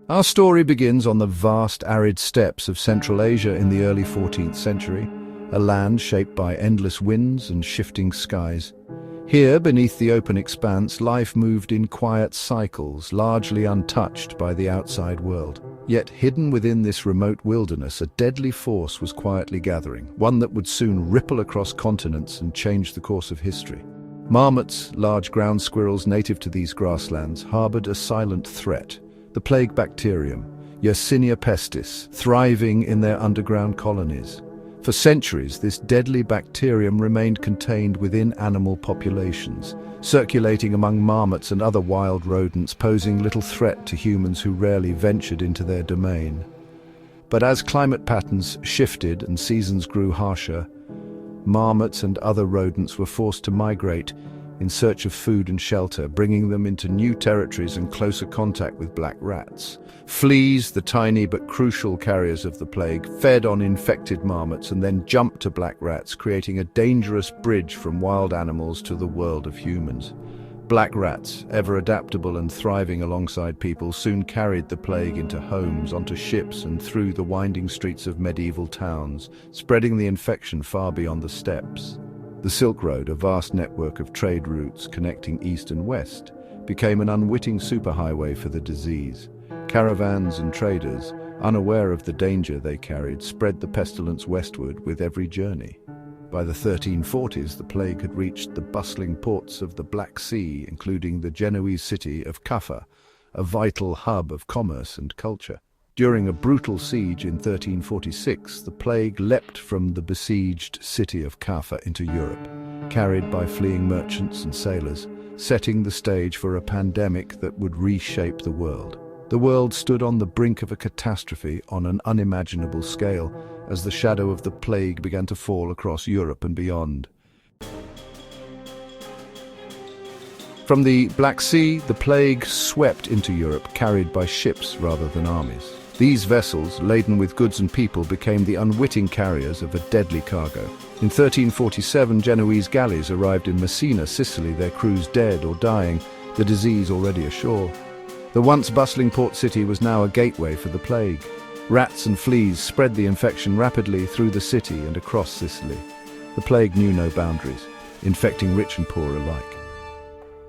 Our story begins on the vast arid steppes of Central Asia in the early 14th century, a land shaped by endless winds and shifting skies. Here, beneath the open expanse, life moved in quiet cycles, largely untouched by the outside world. Yet hidden within this remote wilderness, a deadly force was quietly gathering, one that would soon ripple across continents and change the course of history. Marmots, large ground squirrels native to these grasslands, harbored a silent threat: the plague bacterium, Yersinia pestis, thriving in their underground colonies. For centuries, this deadly bacterium remained contained within animal populations, circulating among marmots and other wild rodents, posing little threat to humans who rarely ventured into their domain. But as climate patterns shifted and seasons grew harsher, marmots and other rodents were forced to migrate in search of food and shelter, bringing them into new territories and closer contact with black rats. Fleas, the tiny but crucial carriers of the plague, fed on infected marmots and then jumped to black rats, creating a dangerous bridge from wild animals to the world of humans. Black rats, ever adaptable and thriving alongside people, soon carried the plague into homes, onto ships and through the winding streets of medieval towns, spreading the infection far beyond the steppes. The Silk Road, a vast network of trade routes connecting east and west, became an unwitting superhighway for the disease. Caravans and traders, unaware of the danger they carried, spread the pestilence westward with every journey. By the 1340s, the plague had reached the bustling ports of the Black Sea, including the Genoese city of Kaffa, a vital hub of commerce and culture. During a brutal siege in 1346, the plague leapt from the besieged city of Kaffa into Europe, carried by fleeing merchants and sailors, setting the stage for a pandemic that would reshape the world. The world stood on the brink of a catastrophe on an unimaginable scale as the shadow of the plague began to fall across Europe and beyond. From the Black Sea, the plague swept into Europe, carried by ships rather than armies. These vessels, laden with goods and people, became the unwitting carriers of a deadly cargo. In 1347, Genoese galleys arrived in Messina, Sicily, their crews dead or dying, the disease already ashore. The once bustling port city was now a gateway for the plague. Rats and fleas spread the infection rapidly through the city and across Sicily. The plague knew no boundaries, infecting rich and poor alike.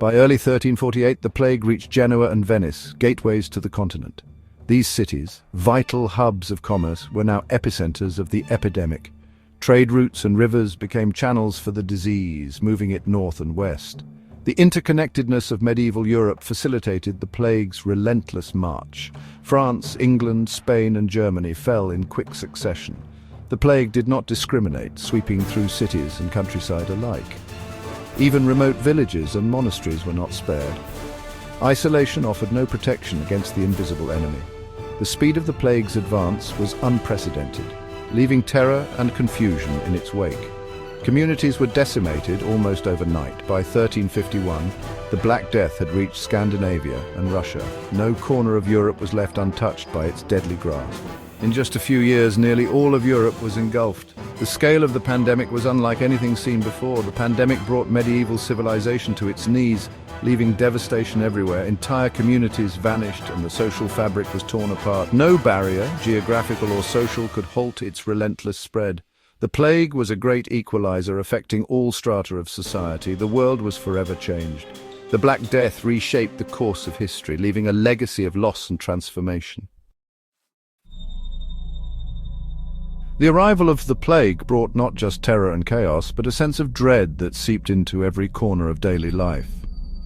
By early 1348, the plague reached Genoa and Venice, gateways to the continent. These cities, vital hubs of commerce, were now epicenters of the epidemic. Trade routes and rivers became channels for the disease, moving it north and west. The interconnectedness of medieval Europe facilitated the plague's relentless march. France, England, Spain, and Germany fell in quick succession. The plague did not discriminate, sweeping through cities and countryside alike. Even remote villages and monasteries were not spared. Isolation offered no protection against the invisible enemy. The speed of the plague's advance was unprecedented, leaving terror and confusion in its wake. Communities were decimated almost overnight. By 1351, the Black Death had reached Scandinavia and Russia. No corner of Europe was left untouched by its deadly grasp. In just a few years, nearly all of Europe was engulfed. The scale of the pandemic was unlike anything seen before. The pandemic brought medieval civilization to its knees, leaving devastation everywhere. Entire communities vanished and the social fabric was torn apart. No barrier, geographical or social, could halt its relentless spread. The plague was a great equalizer, affecting all strata of society. The world was forever changed. The Black Death reshaped the course of history, leaving a legacy of loss and transformation. The arrival of the plague brought not just terror and chaos, but a sense of dread that seeped into every corner of daily life.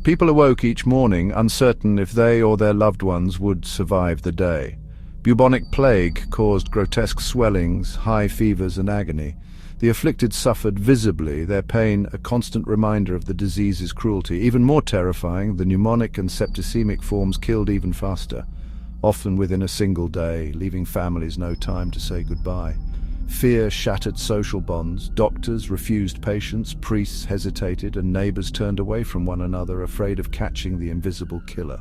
People awoke each morning, uncertain if they or their loved ones would survive the day. Bubonic plague caused grotesque swellings, high fevers, and agony. The afflicted suffered visibly, their pain a constant reminder of the disease's cruelty. Even more terrifying, the pneumonic and septicemic forms killed even faster, often within a single day, leaving families no time to say goodbye. Fear shattered social bonds. Doctors refused patients, priests hesitated, and neighbors turned away from one another, afraid of catching the invisible killer.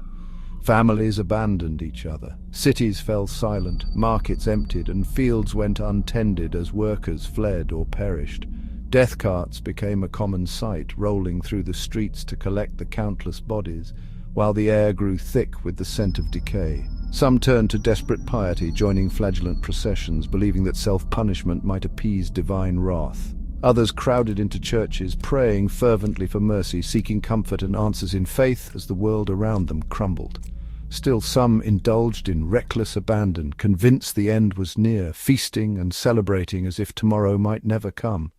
Families abandoned each other. Cities fell silent, markets emptied, and fields went untended as workers fled or perished. Death carts became a common sight, rolling through the streets to collect the countless bodies, while the air grew thick with the scent of decay. Some turned to desperate piety, joining flagellant processions, believing that self-punishment might appease divine wrath. Others crowded into churches, praying fervently for mercy, seeking comfort and answers in faith as the world around them crumbled. Still, some indulged in reckless abandon, convinced the end was near, feasting and celebrating as if tomorrow might never come.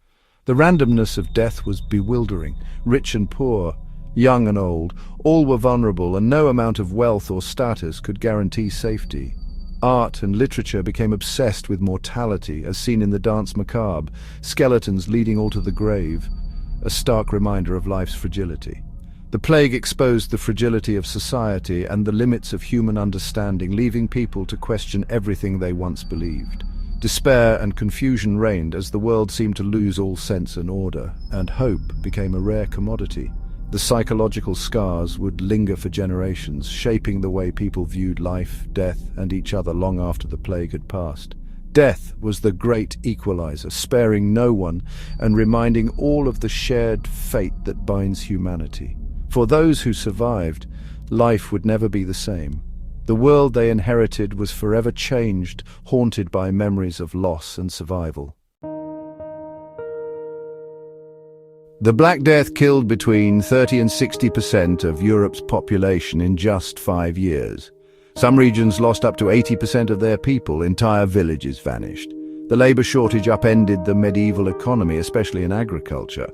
The randomness of death was bewildering. Rich and poor, young and old, all were vulnerable, and no amount of wealth or status could guarantee safety. Art and literature became obsessed with mortality, as seen in the Danse Macabre, skeletons leading all to the grave, a stark reminder of life's fragility. The plague exposed the fragility of society and the limits of human understanding, leaving people to question everything they once believed. Despair and confusion reigned as the world seemed to lose all sense and order, and hope became a rare commodity. The psychological scars would linger for generations, shaping the way people viewed life, death, and each other long after the plague had passed. Death was the great equalizer, sparing no one and reminding all of the shared fate that binds humanity. For those who survived, life would never be the same. The world they inherited was forever changed, haunted by memories of loss and survival. The Black Death killed between 30 and 60% of Europe's population in just 5 years. Some regions lost up to 80% of their people, entire villages vanished. The labor shortage upended the medieval economy, especially in agriculture.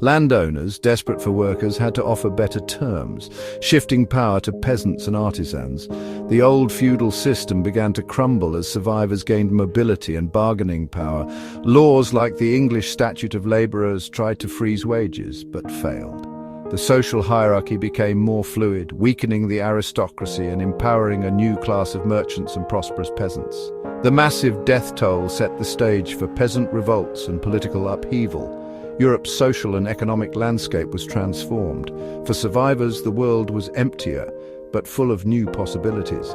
Landowners, desperate for workers, had to offer better terms, shifting power to peasants and artisans. The old feudal system began to crumble as survivors gained mobility and bargaining power. Laws like the English Statute of Labourers tried to freeze wages, but failed. The social hierarchy became more fluid, weakening the aristocracy and empowering a new class of merchants and prosperous peasants. The massive death toll set the stage for peasant revolts and political upheaval. Europe's social and economic landscape was transformed. For survivors, the world was emptier, but full of new possibilities.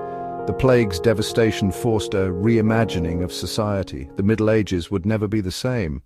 The plague's devastation forced a reimagining of society. The Middle Ages would never be the same.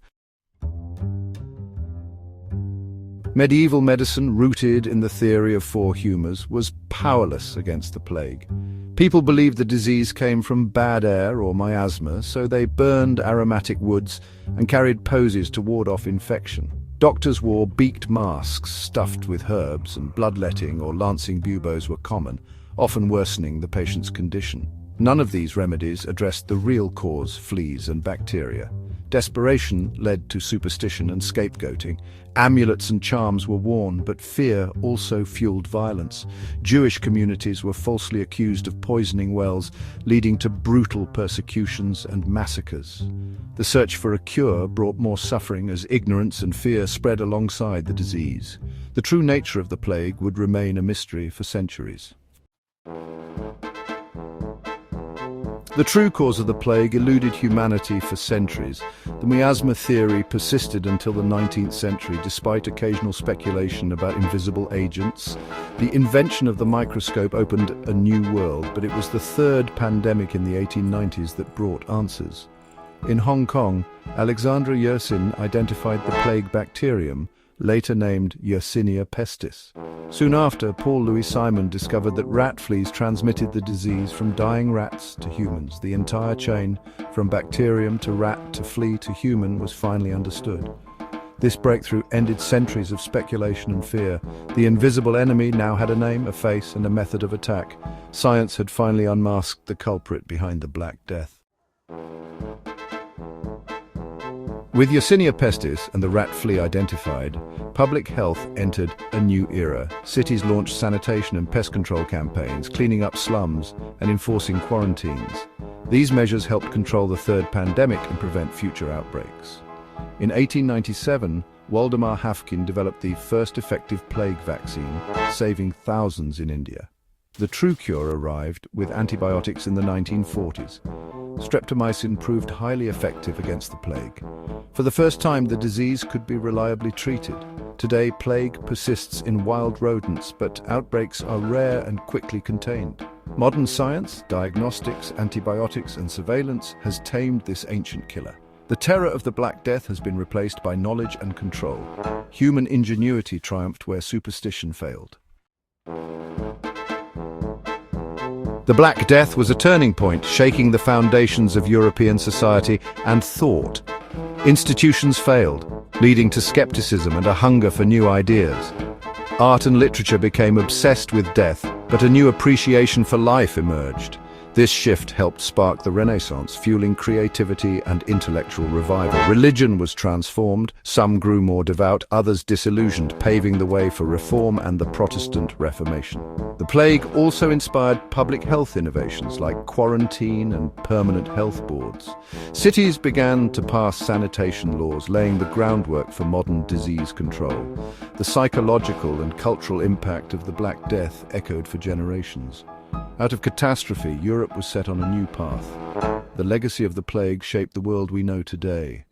Medieval medicine, rooted in the theory of four humours, was powerless against the plague. People believed the disease came from bad air or miasma, so they burned aromatic woods and carried posies to ward off infection. Doctors wore beaked masks stuffed with herbs, and bloodletting or lancing buboes were common, often worsening the patient's condition. None of these remedies addressed the real cause, fleas and bacteria. Desperation led to superstition and scapegoating. Amulets and charms were worn, but fear also fueled violence. Jewish communities were falsely accused of poisoning wells, leading to brutal persecutions and massacres. The search for a cure brought more suffering as ignorance and fear spread alongside the disease. The true nature of the plague would remain a mystery for centuries. The true cause of the plague eluded humanity for centuries. The miasma theory persisted until the 19th century, despite occasional speculation about invisible agents. The invention of the microscope opened a new world, but it was the third pandemic in the 1890s that brought answers. In Hong Kong, Alexandra Yersin identified the plague bacterium, later named Yersinia pestis. Soon after, Paul Louis Simon discovered that rat fleas transmitted the disease from dying rats to humans. The entire chain, from bacterium to rat to flea to human, was finally understood. This breakthrough ended centuries of speculation and fear. The invisible enemy now had a name, a face, and a method of attack. Science had finally unmasked the culprit behind the Black Death. With Yersinia pestis and the rat flea identified, public health entered a new era. Cities launched sanitation and pest control campaigns, cleaning up slums and enforcing quarantines. These measures helped control the third pandemic and prevent future outbreaks. In 1897, Waldemar Haffkine developed the first effective plague vaccine, saving thousands in India. The true cure arrived with antibiotics in the 1940s. Streptomycin proved highly effective against the plague. For the first time, the disease could be reliably treated. Today, plague persists in wild rodents, but outbreaks are rare and quickly contained. Modern science, diagnostics, antibiotics, and surveillance has tamed this ancient killer. The terror of the Black Death has been replaced by knowledge and control. Human ingenuity triumphed where superstition failed. The Black Death was a turning point, shaking the foundations of European society and thought. Institutions failed, leading to skepticism and a hunger for new ideas. Art and literature became obsessed with death, but a new appreciation for life emerged. This shift helped spark the Renaissance, fueling creativity and intellectual revival. Religion was transformed, some grew more devout, others disillusioned, paving the way for reform and the Protestant Reformation. The plague also inspired public health innovations like quarantine and permanent health boards. Cities began to pass sanitation laws, laying the groundwork for modern disease control. The psychological and cultural impact of the Black Death echoed for generations. Out of catastrophe, Europe was set on a new path. The legacy of the plague shaped the world we know today.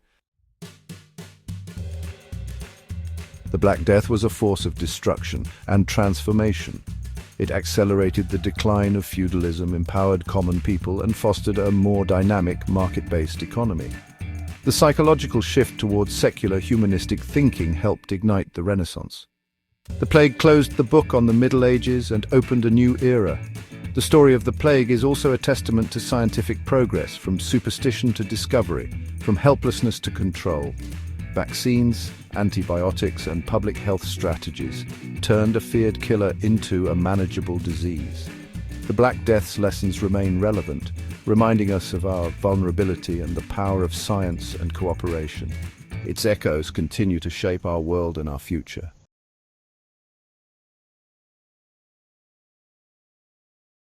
The Black Death was a force of destruction and transformation. It accelerated the decline of feudalism, empowered common people, and fostered a more dynamic, market-based economy. The psychological shift towards secular humanistic thinking helped ignite the Renaissance. The plague closed the book on the Middle Ages and opened a new era. The story of the plague is also a testament to scientific progress, from superstition to discovery, from helplessness to control. Vaccines, antibiotics, and public health strategies turned a feared killer into a manageable disease. The Black Death's lessons remain relevant, reminding us of our vulnerability and the power of science and cooperation. Its echoes continue to shape our world and our future.